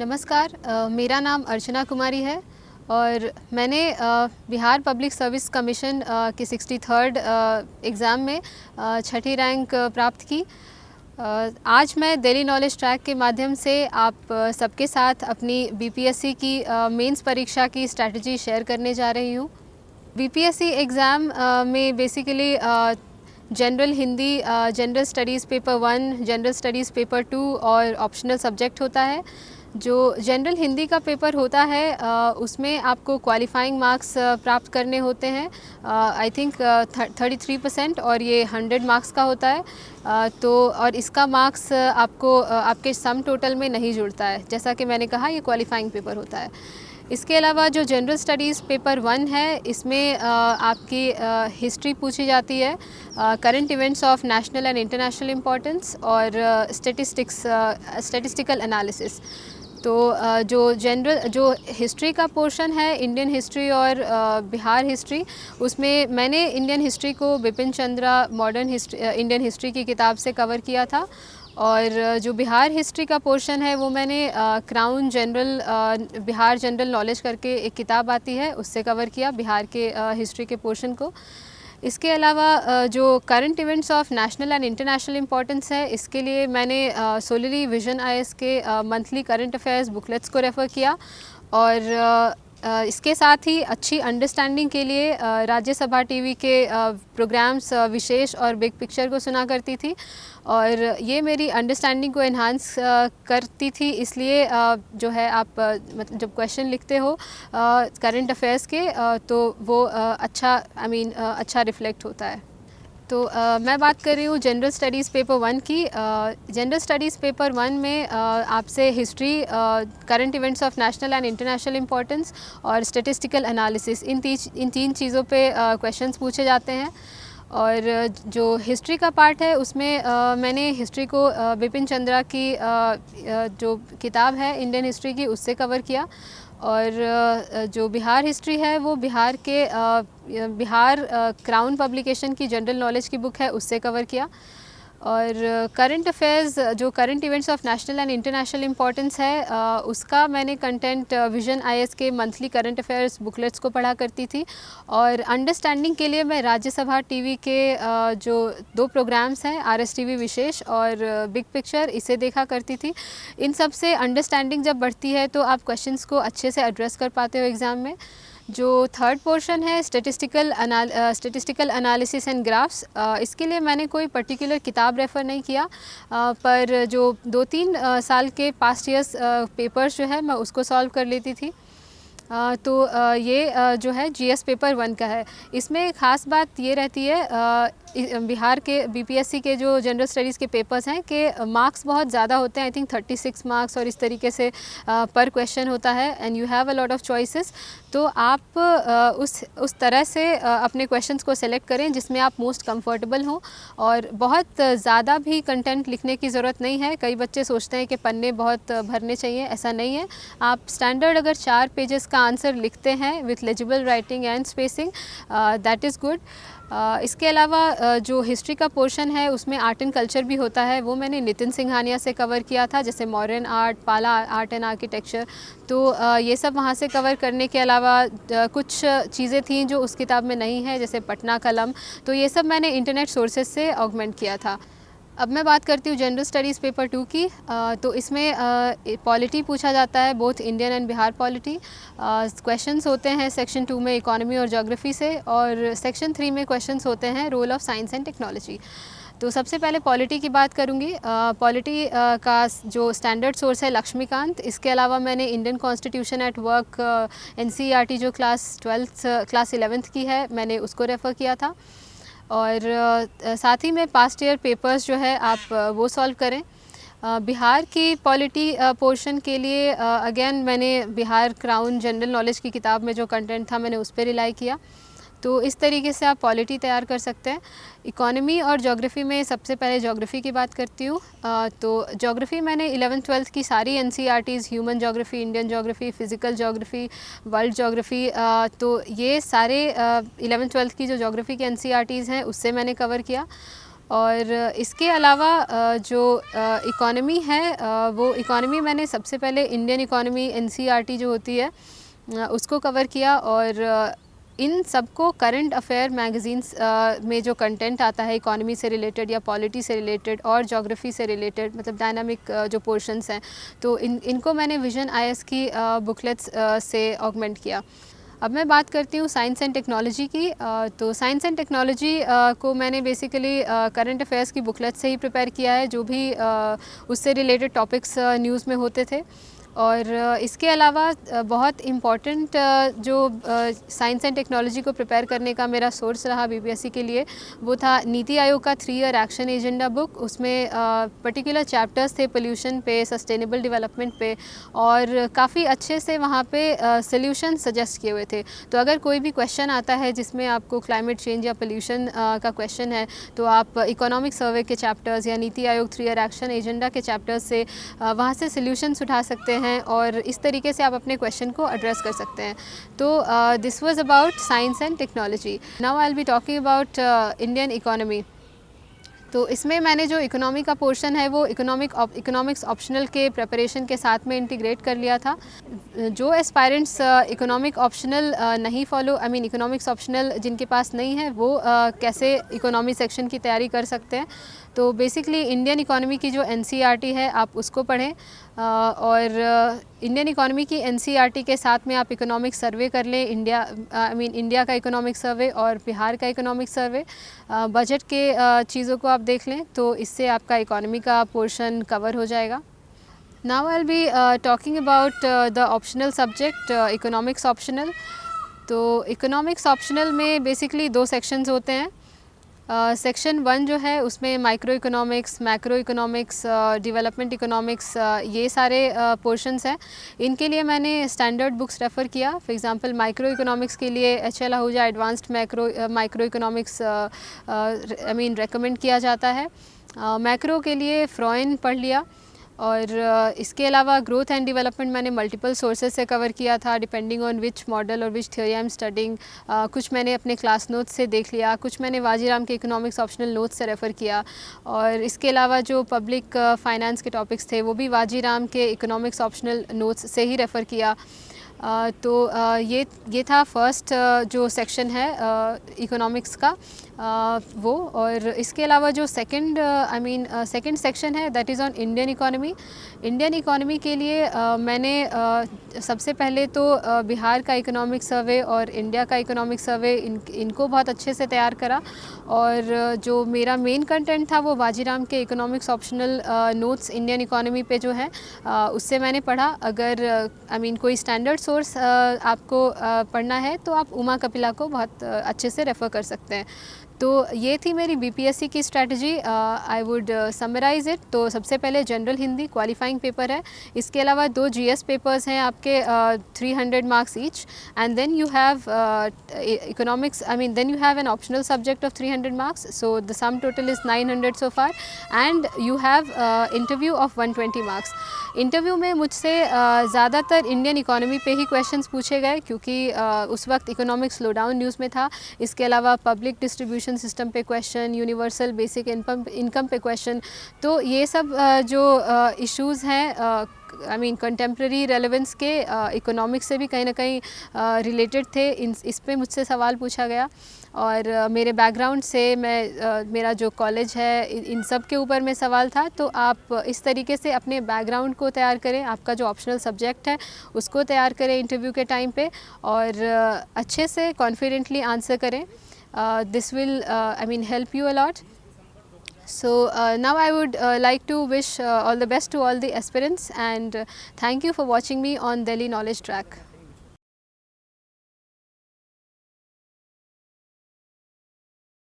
नमस्कार, मेरा नाम अर्चना कुमारी है और मैंने बिहार पब्लिक सर्विस कमीशन की 63rd एग्ज़ाम में छठी रैंक प्राप्त की। आज मैं दिल्ली नॉलेज ट्रैक के माध्यम से आप सबके साथ अपनी बीपीएससी की मेंस परीक्षा की स्ट्रैटेजी शेयर करने जा रही हूँ। बीपीएससी एग्ज़ाम में basically general Hindi, general studies paper 1, general studies paper 2 और ऑप्शनल सब्जेक्ट होता है। जो जनरल हिंदी का पेपर होता है उसमें आपको क्वालिफाइंग मार्क्स प्राप्त करने होते हैं, आई थिंक 33% और ये 100 मार्क्स का होता है। तो और इसका मार्क्स आपको आपके सम टोटल में नहीं जुड़ता है, जैसा कि मैंने कहा ये क्वालिफाइंग पेपर होता है। इसके अलावा जो जनरल स्टडीज़ पेपर 1 है इसमें आपकी हिस्ट्री पूछी जाती है, current events of national and international importance और स्टैटिस्टिकल एनालिसिस। तो जो हिस्ट्री का पोर्शन है, इंडियन हिस्ट्री और बिहार हिस्ट्री, उसमें मैंने इंडियन हिस्ट्री को Bipin Chandra modern history Indian history की किताब से कवर किया था और जो बिहार हिस्ट्री का पोर्शन है वो मैंने crown general Bihar general knowledge करके एक किताब आती है उससे कवर किया बिहार के हिस्ट्री के पोर्शन को। इसके अलावा जो current events of national and international importance है, इसके लिए मैंने सोलरी विजन आईएएस के मंथली करंट अफेयर्स बुकलेट्स को रेफ़र किया और इसके साथ ही अच्छी अंडरस्टैंडिंग के लिए राज्यसभा टीवी के प्रोग्राम्स विशेष और बिग पिक्चर को सुना करती थी और ये मेरी अंडरस्टैंडिंग को एनहांस करती थी। इसलिए जो है आप मतलब जब क्वेश्चन लिखते हो करंट अफेयर्स के तो वो अच्छा रिफ्लेक्ट होता है। तो मैं बात कर रही हूँ जनरल स्टडीज़ पेपर 1 की। जनरल स्टडीज़ पेपर 1 में आपसे history, current events of national and international importance और स्टैटिस्टिकल एनालिसिस, इन तीन चीज़ों पे क्वेश्चंस पूछे जाते हैं। और जो हिस्ट्री का पार्ट है उसमें मैंने हिस्ट्री को बिपिन चंद्रा की जो किताब है इंडियन हिस्ट्री की उससे कवर किया और जो बिहार हिस्ट्री है वो बिहार क्राउन पब्लिकेशन की जनरल नॉलेज की बुक है उससे कवर किया। और करंट अफेयर्स, जो current events of national and international importance है उसका मैंने कंटेंट विजन आईएएस के मंथली करंट अफेयर्स बुकलेट्स को पढ़ा करती थी और अंडरस्टैंडिंग के लिए मैं राज्यसभा टीवी के जो 2 प्रोग्राम्स हैं आरएसटीवी विशेष और बिग पिक्चर, इसे देखा करती थी। इन सब से अंडरस्टैंडिंग जब बढ़ती है तो आप क्वेश्चंस को अच्छे से एड्रेस कर पाते हो एग्ज़ाम में। जो थर्ड पोर्शन है स्टैटिस्टिकल एनालिसिस एंड ग्राफ्स, इसके लिए मैंने कोई पर्टिकुलर किताब रेफ़र नहीं किया, पर जो 2-3 साल के पास्ट ईयर्स पेपर्स जो है मैं उसको सॉल्व कर लेती थी। तो ये जो है जीएस पेपर 1 का है। इसमें ख़ास बात ये रहती है बिहार के बीपीएससी के जो जनरल स्टडीज़ के पेपर्स हैं कि मार्क्स बहुत ज़्यादा होते हैं, आई थिंक 36 मार्क्स और इस तरीके से पर क्वेश्चन होता है and you have a lot of choices. तो आप उस तरह से अपने क्वेश्चंस को सेलेक्ट करें जिसमें आप मोस्ट कंफर्टेबल हों और बहुत ज़्यादा भी कंटेंट लिखने की ज़रूरत नहीं है। कई बच्चे सोचते हैं कि पन्ने बहुत भरने चाहिए, ऐसा नहीं है। आप स्टैंडर्ड अगर 4 पेजेस का आंसर लिखते हैं with legible writing and spacing, that is good. इसके अलावा जो हिस्ट्री का पोर्शन है उसमें आर्ट एंड कल्चर भी होता है, वो मैंने नितिन सिंघानिया से कवर किया था, जैसे मॉडर्न आर्ट, पाला आर्ट एंड आर्किटेक्चर। तो ये सब वहाँ से कवर करने के अलावा कुछ चीज़ें थीं जो उस किताब में नहीं है, जैसे पटना कलम, तो ये सब मैंने इंटरनेट सोर्सेज से ऑगमेंट किया था। अब मैं बात करती हूँ जनरल स्टडीज़ पेपर 2 की। तो इसमें पॉलिटी पूछा जाता है, both Indian and Bihar polity. Questions होते हैं सेक्शन 2 में इकोनॉमी और ज्योग्राफी से और सेक्शन 3 में क्वेश्चंस होते हैं role of science and technology. तो सबसे पहले पॉलिटी की बात करूँगी। पॉलिटी का जो स्टैंडर्ड सोर्स है लक्ष्मीकांत। इसके अलावा मैंने Indian constitution at work NCERT जो क्लास 11th की है, मैंने उसको रेफ़र किया था। और साथ ही में पास्ट ईयर पेपर्स जो है आप वो सॉल्व करें। बिहार की पॉलिटी पोर्शन के लिए अगेन मैंने बिहार क्राउन जनरल नॉलेज की किताब में जो कंटेंट था मैंने उस पर रिलाई किया। तो इस तरीके से आप पॉलिटी तैयार कर सकते हैं। इकोनॉमी और ज्योग्राफी में सबसे पहले ज्योग्राफी की बात करती हूँ। तो ज्योग्राफी मैंने 11th-12th की सारी NCERTs, human geography, Indian geography, physical geography, world geography, तो ये सारे 11th-12th की जो ज्योग्राफी की एनसीईआरटीज़ हैं उससे मैंने कवर किया। और इसके अलावा जो इकॉनमी है वो इकॉनमी मैंने सबसे पहले इंडियन इकॉनमी एनसीईआरटी जो होती है उसको कवर किया, और इन सबको करंट अफेयर मैगज़ीन्स में जो कंटेंट आता है इकॉनमी से रिलेटेड या पॉलिटी से रिलेटेड और ज्योग्राफी से रिलेटेड, मतलब डायनामिक जो पोर्शंस हैं, तो इनको मैंने विजन आईएएस की बुकलेट्स से ऑगमेंट किया। अब मैं बात करती हूँ साइंस एंड टेक्नोलॉजी की। तो साइंस एंड टेक्नोलॉजी को मैंने बेसिकली करंट अफेयर्स की बुकलेट से ही प्रिपेयर किया है, जो भी उससे रिलेटेड टॉपिक्स न्यूज़ में होते थे। और इसके अलावा बहुत इम्पॉर्टेंट जो साइंस एंड टेक्नोलॉजी को प्रिपेयर करने का मेरा सोर्स रहा बीपीएससी के लिए, वो था नीति आयोग का 3 ईयर एक्शन एजेंडा बुक। उसमें पर्टिकुलर चैप्टर्स थे पोल्यूशन पे, सस्टेनेबल डेवलपमेंट पे, और काफ़ी अच्छे से वहाँ पे सॉल्यूशन सजेस्ट किए हुए थे। तो अगर कोई भी क्वेश्चन आता है जिसमें आपको क्लाइमेट चेंज या पोल्यूशन का क्वेश्चन है, तो आप इकोनॉमिक सर्वे के चैप्टर्स या NITI Aayog 3 year action agenda के चैप्टर्स से वहाँ से सॉल्यूशंस उठा सकते हैं, और इस तरीके से आप अपने क्वेश्चन को एड्रेस कर सकते हैं। तो this was about science and technology. Now I will be talking about Indian economy. तो इसमें मैंने जो इकोनॉमी का पोर्शन है वो इकोनॉमिक्स ऑप्शनल के प्रिपरेशन के साथ में इंटीग्रेट कर लिया था। जो एस्पायरेंट्स इकोनॉमिक ऑप्शनल नहीं follow, I mean economics optional जिनके पास नहीं है, वो कैसे इकोनॉमी सेक्शन की तैयारी कर सकते हैं। तो बेसिकली इंडियन इकोनॉमी की जो एनसीईआरटी है आप उसको पढ़ें, और इंडियन इकोनॉमी की एनसीईआरटी के साथ में आप इकोनॉमिक सर्वे कर लें, इंडिया का इकोनॉमिक सर्वे और बिहार का इकोनॉमिक सर्वे। बजट के चीज़ों को आप देख लें, तो इससे आपका इकोनॉमी का पोर्शन कवर हो जाएगा। Now I will be talking about the optional subject economics optional. तो इकोनॉमिक्स ऑप्शनल में बेसिकली 2 सेक्शंस होते हैं। सेक्शन 1 जो है उसमें micro economics, macro economics, development economics, ये सारे पोर्शंस हैं। इनके लिए मैंने स्टैंडर्ड बुक्स रेफ़र किया। फॉर एग्जांपल माइक्रो इकोनॉमिक्स के लिए HL. Ahuja advanced micro economics recommend किया जाता है। मैक्रो के लिए फ्रॉइन पढ़ लिया, और इसके अलावा ग्रोथ एंड डेवलपमेंट मैंने मल्टीपल सोर्सेज से कवर किया था, डिपेंडिंग ऑन विच मॉडल और विच थ्योरी आई एम स्टडिंग। कुछ मैंने अपने क्लास नोट्स से देख लिया, कुछ मैंने वाजीराम के इकोनॉमिक्स ऑप्शनल नोट्स से रेफ़र किया, और इसके अलावा जो पब्लिक फाइनेंस के टॉपिक्स थे वो भी वाजीराम के इकोनॉमिक्स ऑप्शनल नोट्स से ही रेफ़र किया। तो ये था फर्स्ट जो सेक्शन है इकोनॉमिक्स का वो। और इसके अलावा जो सेकंड सेक्शन है that is on Indian economy. Indian economy के लिए मैंने सबसे पहले तो बिहार का इकोनॉमिक सर्वे और इंडिया का इकोनॉमिक सर्वे इनको बहुत अच्छे से तैयार करा, और जो मेरा मेन कंटेंट था वो वाजीराम के economics optional notes Indian economy पे जो है उससे मैंने पढ़ा। अगर कोई स्टैंडर्ड सोर्स आपको पढ़ना है तो आप उमा कपिला को बहुत अच्छे से रेफ़र कर सकते हैं। तो ये थी मेरी बीपीएससी की strategy. I would summarise it. तो सबसे पहले जनरल हिंदी क्वालिफाइंग पेपर है, इसके अलावा 2 जीएस पेपर्स हैं आपके 300 marks each, and then you have economics, then you have an optional subject of 300 marks, so the sum total is 900 so far, and you have interview of 120 marks. Interview में मुझसे ज़्यादातर Indian economy पे ही questions पूछे गए, क्योंकि उस वक्त economic slowdown news में था। इसके अलावा पब्लिक डिस्ट्रीब्यूशन सिस्टम पे क्वेश्चन, यूनिवर्सल बेसिक इनकम पे क्वेश्चन। तो ये सब जो इश्यूज़ हैं कंटेम्प्रेरी रेलेवेंस के इकोनॉमिक्स से भी कहीं ना कहीं रिलेटेड थे। इस पे मुझसे सवाल पूछा गया, और मेरे बैकग्राउंड से मेरा जो कॉलेज है इन सब के ऊपर में सवाल था। तो आप इस तरीके से अपने बैकग्राउंड को तैयार करें, आपका जो ऑप्शनल सब्जेक्ट है उसको तैयार करें इंटरव्यू के टाइम पे, और अच्छे से कॉन्फिडेंटली आंसर करें। This will help you a lot. So now I would like to wish all the best to all the aspirants, and thank you for watching me on Delhi Knowledge Track.